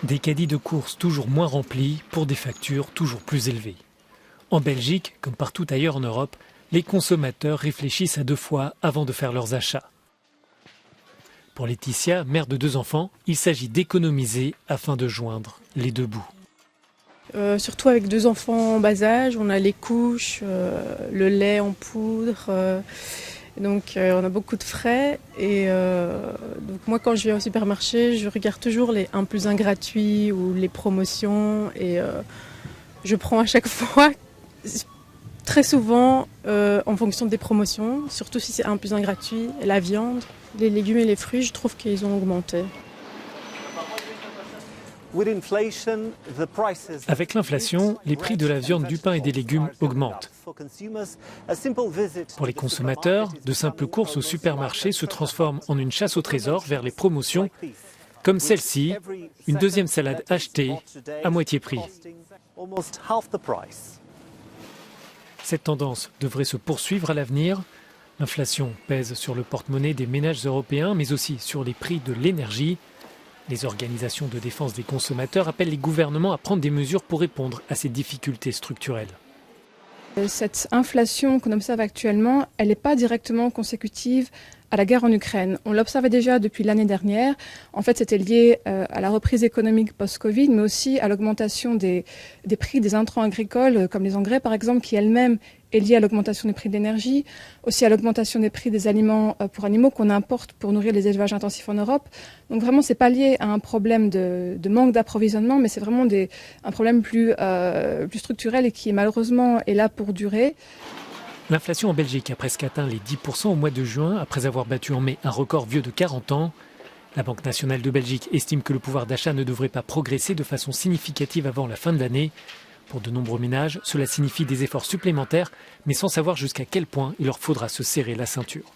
Des caddies de course toujours moins remplis pour des factures toujours plus élevées. En Belgique, comme partout ailleurs en Europe, les consommateurs réfléchissent à 2 fois avant de faire leurs achats. Pour Laetitia, mère de 2 enfants, il s'agit d'économiser afin de joindre les 2 bouts. Surtout avec 2 enfants en bas âge, on a les couches, le lait en poudre, donc on a beaucoup de frais. Et donc moi quand je vais au supermarché, je regarde toujours les 1 + 1 gratuits ou les promotions et je prends à chaque fois, très souvent en fonction des promotions, surtout si c'est 1 + 1 gratuit, la viande, les légumes et les fruits, je trouve qu'ils ont augmenté. Avec l'inflation, les prix de la viande, du pain et des légumes augmentent. Pour les consommateurs, de simples courses au supermarché se transforment en une chasse au trésor vers les promotions, comme celle-ci, une 2e salade achetée à moitié prix. Cette tendance devrait se poursuivre à l'avenir. L'inflation pèse sur le porte-monnaie des ménages européens, mais aussi sur les prix de l'énergie. Les organisations de défense des consommateurs appellent les gouvernements à prendre des mesures pour répondre à ces difficultés structurelles. Cette inflation qu'on observe actuellement, elle n'est pas directement consécutive à la guerre en Ukraine. On l'observait déjà depuis l'année dernière. En fait, c'était lié à la reprise économique post-Covid, mais aussi à l'augmentation des prix des intrants agricoles, comme les engrais par exemple, qui elle-même est liée à l'augmentation des prix de l'énergie, aussi à l'augmentation des prix des aliments pour animaux qu'on importe pour nourrir les élevages intensifs en Europe. Donc vraiment, c'est pas lié à un problème de manque d'approvisionnement, mais c'est vraiment un problème plus structurel et qui malheureusement est là pour durer. L'inflation en Belgique a presque atteint les 10% au mois de juin, après avoir battu en mai un record vieux de 40 ans. La Banque nationale de Belgique estime que le pouvoir d'achat ne devrait pas progresser de façon significative avant la fin de l'année. Pour de nombreux ménages, cela signifie des efforts supplémentaires, mais sans savoir jusqu'à quel point il leur faudra se serrer la ceinture.